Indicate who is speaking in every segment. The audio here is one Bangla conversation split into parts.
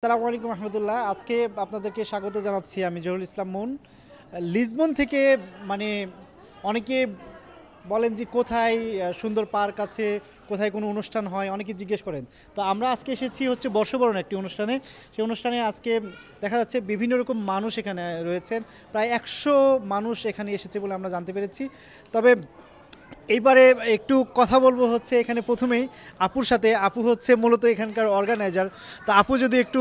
Speaker 1: আসসালামু আলাইকুম রহমতুল্লাহ। আজকে আপনাদেরকে স্বাগত জানাচ্ছি আমি জহুরুল ইসলাম মুন। লিসবন থেকে মানে অনেকে বলেন যে কোথায় সুন্দর পার্ক আছে, কোথায় কোনো অনুষ্ঠান হয়, অনেকে জিজ্ঞেস করেন। তো আমরা আজকে এসেছি হচ্ছে বর্ষবরণ একটি অনুষ্ঠানে। সেই অনুষ্ঠানে আজকে দেখা যাচ্ছে বিভিন্ন রকম মানুষ এখানে রয়েছেন, প্রায় 100 মানুষ এখানে এসেছে বলে আমরা জানতে পেরেছি। তবে এইবারে একটু কথা বলবো হচ্ছে এখানে প্রথমেই আপুর সাথে। আপু হচ্ছে মূলত এখানকার অর্গানাইজার। তো আপু যদি একটু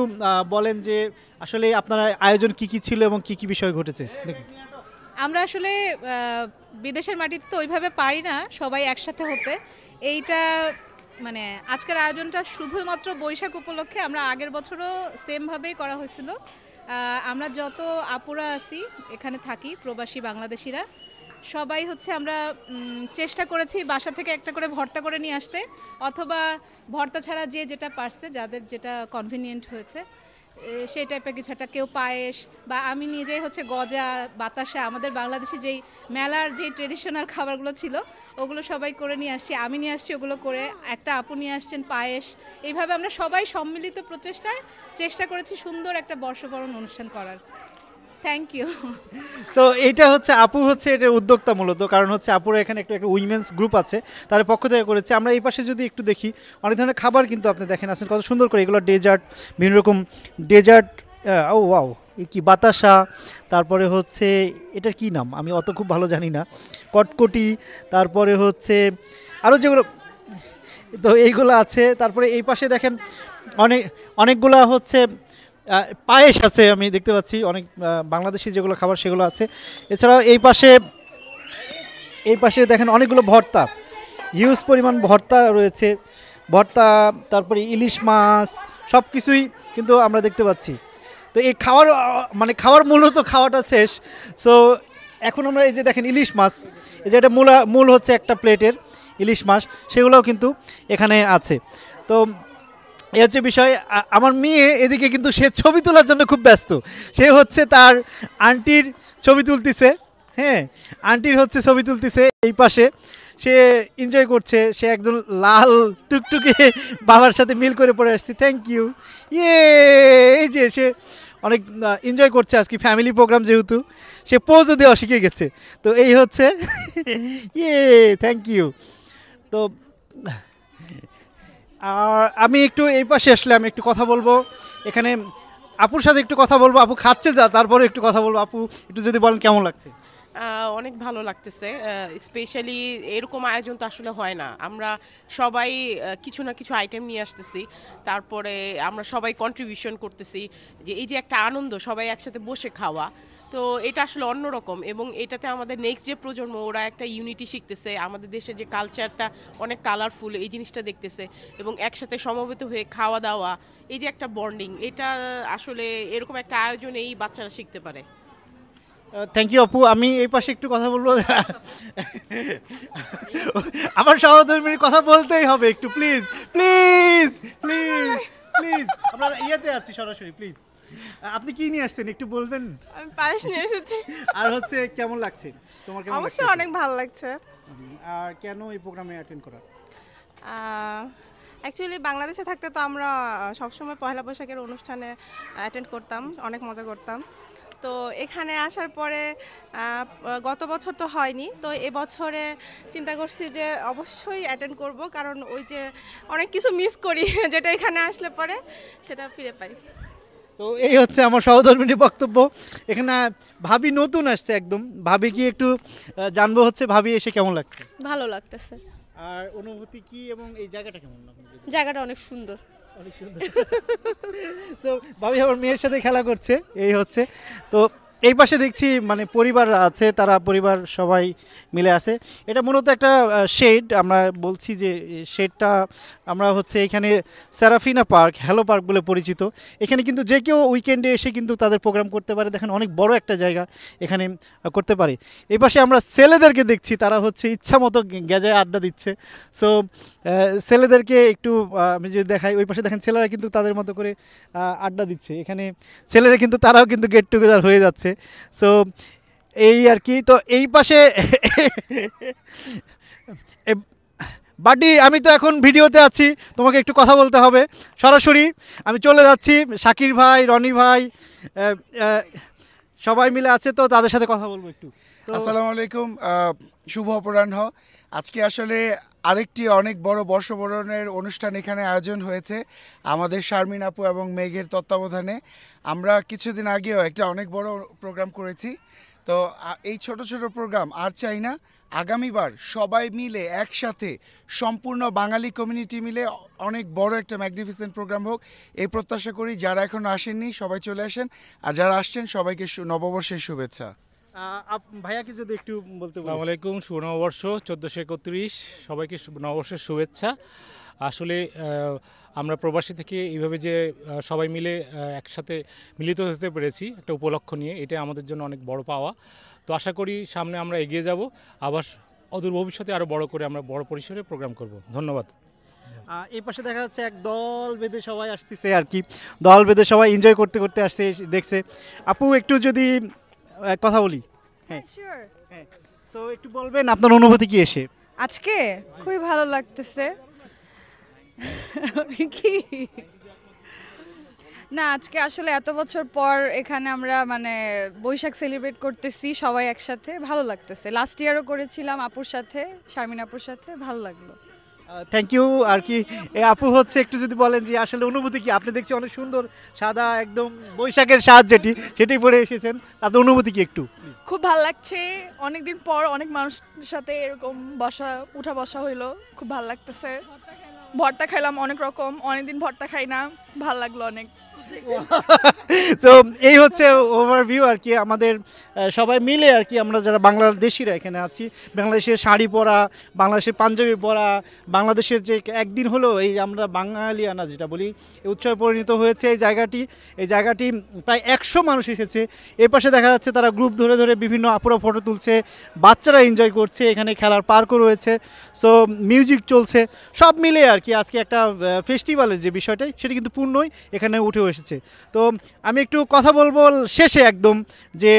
Speaker 1: বলেন যে আসলে আপনার আয়োজন কি কি ছিল এবং কি কি বিষয় ঘটেছে। দেখুন,
Speaker 2: আমরা আসলে বিদেশের মাটিতে তো ওইভাবে পারি না সবাই একসাথে হতে। এইটা মানে আজকের আয়োজনটা শুধুমাত্র বৈশাখ উপলক্ষে, আমরা আগের বছরও সেমভাবেই করা হয়েছিল। আমরা যত আপুরা আছি এখানে থাকি, প্রবাসী বাংলাদেশিরা সবাই হচ্ছে আমরা চেষ্টা করেছি বাসা থেকে একটা করে ভর্তা করে নিয়ে আসতে, অথবা ভর্তা ছাড়া যে যেটা পারছে, যাদের যেটা কনভিনিয়েন্ট হয়েছে সেই টাইপের কিছু একটা, কেউ পায়েস, বা আমি নিজেই হচ্ছে গজা, বাতাসা, আমাদের বাংলাদেশি যেই মেলার যেই ট্রেডিশনাল খাবারগুলো ছিল ওগুলো সবাই করে নিয়ে আসছি। আমি নিয়ে আসছি ওগুলো করে, একটা আপু নিয়ে আসছেন পায়েস। এইভাবে আমরা সবাই সম্মিলিত প্রচেষ্টায় চেষ্টা করেছি সুন্দর একটা বর্ষবরণ অনুষ্ঠান করার। Thank you.
Speaker 1: তো এইটা হচ্ছে আপু হচ্ছে এটার উদ্যোক্তা মূলত, কারণ হচ্ছে আপুরা এখানে একটা একটা উইমেন্স গ্রুপ আছে, তাদের পক্ষ থেকে করেছে। আমরা এই পাশে যদি একটু দেখি, অনেক ধরনের খাবার কিন্তু আপনি দেখেন আছেন কত সুন্দর করে, এগুলো ডেজার্ট, বিভিন্ন রকম ডেজার্ট। ও ওয়াও, কি বাতাসা, তারপরে হচ্ছে এটার কি নাম আমি অত খুব ভালো জানি না, কটকটি, তারপরে হচ্ছে আরও যেগুলো, তো এইগুলো আছে। তারপরে এই পাশে দেখেন অনেক অনেকগুলা হচ্ছে পায়েস আছে, আমি দেখতে পাচ্ছি অনেক বাংলাদেশি যেগুলো খাবার সেগুলো আছে। এছাড়াও এই পাশে দেখেন অনেকগুলো ভর্তা, হিউজ পরিমাণ ভর্তা রয়েছে, ভর্তা, তারপরে ইলিশ মাছ, সব কিছুই কিন্তু আমরা দেখতে পাচ্ছি। তো এই খাওয়ার মানে খাওয়ার মূলত খাওয়াটা শেষ। সো এখন আমরা এই যে দেখেন ইলিশ মাছ, এই যে এটা মূল হচ্ছে একটা প্লেটের ইলিশ মাছ, সেগুলোও কিন্তু এখানে আছে। তো এই হচ্ছে বিষয়। আমার মেয়ে এদিকে কিন্তু সে ছবি তোলার জন্য খুব ব্যস্ত। সে হচ্ছে তার আন্টির ছবি তুলতেছে। হ্যাঁ, আন্টির হচ্ছে ছবি তুলতেছে এই পাশে, সে এনজয় করছে। সে একজন লাল টুকটুকে বাবার সাথে মিল করে পড়ে আসছে। Thank you. ইয়ে, এই যে সে অনেক এনজয় করছে আজকে ফ্যামিলি প্রোগ্রাম, যেহেতু সে পোজও দেওয়া শিখে গেছে। তো এই হচ্ছে ইয়ে, থ্যাংক ইউ। তো আর আমি একটু এই পাশে আসলে আমি একটু কথা বলবো এখানে, আপুর সাথে একটু কথা বলবো। আপু খাচ্ছে যা, তারপরে একটু কথা বলবো। আপু একটু যদি বলেন কেমন লাগছে।
Speaker 3: অনেক ভালো লাগতেছে। স্পেশালি এরকম আয়োজন তো আসলে হয় না। আমরা সবাই কিছু না কিছু আইটেম নিয়ে আসতেছি, তারপরে আমরা সবাই কন্ট্রিবিউশন করতেছি, যে এই যে একটা আনন্দ সবাই একসাথে বসে খাওয়া, তো এটা আসলে অন্যরকম। এবং এটাতে আমাদের নেক্সট যে প্রজন্ম, ওরা একটা ইউনিটি শিখতেছে, আমাদের দেশের যে কালচারটা অনেক কালারফুল এই জিনিসটা দেখতেছে, এবং একসাথে সমবেত হয়ে খাওয়া দাওয়া, এই যে একটা বন্ডিং, এটা আসলে এরকম একটা আয়োজনে এই বাচ্চারা শিখতে পারে।
Speaker 1: থ্যাংক ইউ আপু। আমি এই পাশে একটু কথা বলবো। আমার সহধর্মীর কথা বলতেই হবে একটু, প্লিজ প্লিজ প্লিজ প্লিজ। আমরা ইয়েতে আছি সরাসরি, প্লিজ। আপনি কি নিয়ে আসছেন একটু বলবেন।
Speaker 4: আমি পায়েস নিয়ে এসেছি।
Speaker 1: আর হচ্ছে কেমন লাগছে তোমার, কেমন লাগছে?
Speaker 4: অবশ্যই অনেক ভালো লাগছে।
Speaker 1: আর কেন এই প্রোগ্রামে অ্যাটেন্ড করা?
Speaker 4: অ্যাকচুয়ালি বাংলাদেশে থাকতে তো আমরা সবসময় পয়লা বৈশাখের অনুষ্ঠানে অ্যাটেন্ড করতাম, অনেক মজা করতাম। তো এখানে আসার পরে গত বছর তো হয়নি, তো এবছরে চিন্তা করছি যে অবশ্যই অ্যাটেন্ড করব, কারণ ওই যে অনেক কিছু মিস করি যেটা এখানে আসলে পরে সেটা ফিরে পাই।
Speaker 1: তো এই হচ্ছে আমার সহধর্মিনীর বক্তব্য। এখানে ভাবি নতুন আসছে একদম, ভাবি কি একটু জানবো হচ্ছে ভাবি এসে কেমন লাগছে,
Speaker 5: ভালো লাগতেছে।
Speaker 1: আর অনুভূতি কি, এবং এই জায়গাটা কেমন লাগছে?
Speaker 5: জায়গাটা অনেক সুন্দর।
Speaker 1: অনেক সুন্দর। তো ভাবি আমার মেয়ের সাথে খেলা করছে, এই হচ্ছে। তো এই পাশে দেখছি মানে পরিবার আছে, তারা পরিবার সবাই মিলে আছে। এটা মূলত একটা শেড, আমরা বলছি যে শেডটা আমরা হচ্ছে এখানে সেরাফিনা পার্ক, হ্যালো পার্ক বলে পরিচিত। এখানে কিন্তু যে কেউ উইকেন্ডে এসে কিন্তু তাদের প্রোগ্রাম করতে পারে। দেখেন অনেক বড় একটা জায়গা এখানে করতে পারে। এই পাশে আমরা ছেলেদেরকে দেখছি, তারা হচ্ছে ইচ্ছা মতো গেজায় আড্ডা দিচ্ছে। সো ছেলেদেরকে একটু আমি যদি দেখাই, ওই পাশে দেখেন ছেলেরা কিন্তু তাদের মতো করে আড্ডা দিচ্ছে। এখানে ছেলেরা কিন্তু তারাও কিন্তু গেট টুগেদার হয়ে যাচ্ছে। সো এই আর কি। তো এই পাশে বাডি আমি তো এখন ভিডিওতে আছি, তোমাকে একটু কথা বলতে হবে সরাসরি। আমি চলে যাচ্ছি, শাকির ভাই, রনি ভাই, আহ, আহ, সবাই মিলে আছে, তো তাদের সাথে কথা বলবো একটু। তো
Speaker 6: আসসালামু আলাইকুম, শুভ অপরাহ্ন। আজকে আসলে আরেকটি অনেক বড় বর্ষবরণের অনুষ্ঠান এখানে আয়োজন হয়েছে আমাদের শারমিন আপু এবং মেঘের তত্ত্বাবধানে। আমরা কিছুদিন আগেও একটা অনেক বড় প্রোগ্রাম করেছি। তো এই ছোট ছোট প্রোগ্রাম আর চাই না, আগামীবার সবাই মিলে একসাথে সম্পূর্ণ বাঙালি কমিউনিটি মিলে অনেক বড় একটা ম্যাগনিফিসেন্ট প্রোগ্রাম হোক এই প্রত্যাশা করি। যারা এখনও আসেননি সবাই চলে আসেন, আর যারা আসছেন সবাইকে নববর্ষের শুভেচ্ছা।
Speaker 1: ভাইয়াকে যদি একটু বলতে বলি।
Speaker 7: আসসালামু আলাইকুম, শুভ নববর্ষ 1431, সবাইকে নববর্ষের শুভেচ্ছা। আসলে আমরা প্রবাসী থেকে এইভাবে যে সবাই মিলে একসাথে মিলিত হতে পেরেছি একটা উপলক্ষ নিয়ে, এটা আমাদের জন্য অনেক বড় পাওয়া। তো আশা করি সামনে আমরা এগিয়ে যাব, আবার অদূর ভবিষ্যতে আরও বড় করে আমরা বড় পরিসরে প্রোগ্রাম করব। ধন্যবাদ।
Speaker 1: এই পাশে দেখা যাচ্ছে এক দল বেঁধে সবাই আসতেছে আর কি, দল বেঁধে সবাই এনজয় করতে করতে আসছে, দেখছে। আপু একটু যদি কথা বলি। হ্যাঁ, হ্যাঁ, তো একটু বলবেন আপনার অনুভূতি কি এসে?
Speaker 8: আজকে খুবই ভালো লাগতেছে। কি না, আজকে আসলে এত বছর পর এখানে আমরা মানে বৈশাখ সেলিব্রেট করতেছি সবাই একসাথে, ভালো লাগতেছে। লাস্ট ইয়ারও করেছিলাম আপুর সাথে, শারমিন আপুর সাথে, ভালো লাগলো।
Speaker 1: Thank you. আর কি আপু হচ্ছে একটু যদি বলেন যে আসলে অনুভূতি কি? আপনি দেখছি অনেক সুন্দর সাদা একদম বৈশাখের স্বাদ সেটাই পরে এসেছেন, আপনার অনুভূতি কি একটু?
Speaker 9: খুব ভালো লাগছে, অনেকদিন পর অনেক মানুষের সাথে এরকম উঠা বসা হইলো, খুব ভালো লাগতেছে। ভর্তা খাইলাম অনেক রকম, অনেকদিন ভর্তা খাই না, ভালো লাগলো অনেক।
Speaker 1: তো এই হচ্ছে ওভারভিউ আর কি আমাদের সবাই মিলে আর কি, আমরা যারা বাংলাদেশিরা এখানে আছি, বাংলাদেশের শাড়ি পরা, বাংলাদেশের পাঞ্জাবি পরা, বাংলাদেশের যে একদিন হলো এই আমরা বাঙালিয়ানা যেটা বলি এই উৎসবে পরিণত হয়েছে এই জায়গাটি প্রায় 100 মানুষ এসেছে। এর পাশে দেখা যাচ্ছে তারা গ্রুপ ধরে ধরে বিভিন্ন আপুরা ফটো তুলছে, বাচ্চারা এনজয় করছে, এখানে খেলার পার্কও রয়েছে, সো মিউজিক চলছে, সব মিলে আর কি আজকে একটা ফেস্টিভ্যালের যে বিষয়টাই সেটা কিন্তু পূর্ণই এখানে উঠে এসেছে। তো আমি একটু কথা বলবো শেষে একদম, যে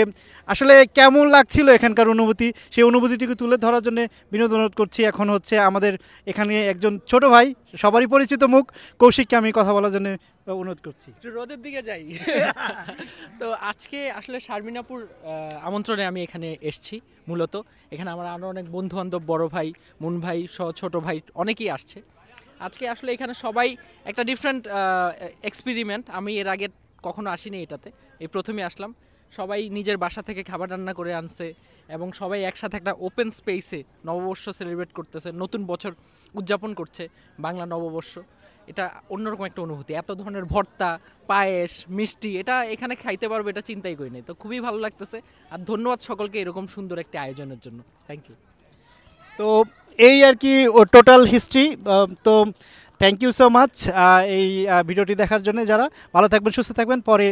Speaker 1: আসলে কেমন লাগছিল এখানকার অনুভূতি, সেই অনুভূতিটিকে তুলে ধরার জন্য বিনোদন অনুরোধ করছি। এখন হচ্ছে আমাদের এখানে একজন ছোট ভাই, সবারই পরিচিত মুখ, কৌশিককে আমি কথা বলার জন্য অনুরোধ করছি।
Speaker 10: একটু রোদের দিকে যাই। তো আজকে আসলে শারমিন আপুর আমন্ত্রণে আমি এখানে এসেছি। মূলত এখানে আমার আরও অনেক বন্ধু বান্ধব, বড় ভাই, মুন ভাই সহ ছোটো ভাই অনেকেই আসছে আজকে। আসলে এখানে সবাই একটা ডিফারেন্ট এক্সপেরিমেন্ট, আমি এর আগে কখনো আসিনি এটাতে, এই প্রথমে আসলাম। সবাই নিজের বাসা থেকে খাবার রান্না করে আনছে এবং সবাই একসাথে একটা ওপেন স্পেসে নববর্ষ সেলিব্রেট করতেছে, নতুন বছর উদযাপন করছে, বাংলা নববর্ষ। এটা অন্যরকম একটা অনুভূতি। এত ধরনের ভর্তা, পায়েস, মিষ্টি এটা এখানে খাইতে পারবো এটা চিন্তাই করিনি। তো খুবই ভালো লাগতেছে, আর ধন্যবাদ সকলকে এরকম সুন্দর একটি আয়োজনের জন্য। Thank you.
Speaker 1: তো এই আর কি টোটাল হিস্ট্রি। তো থ্যাংক ইউ সো মাচ এই ভিডিওটি দেখার জন্য। যারা ভালো থাকবেন, সুস্থ থাকবেন, পরে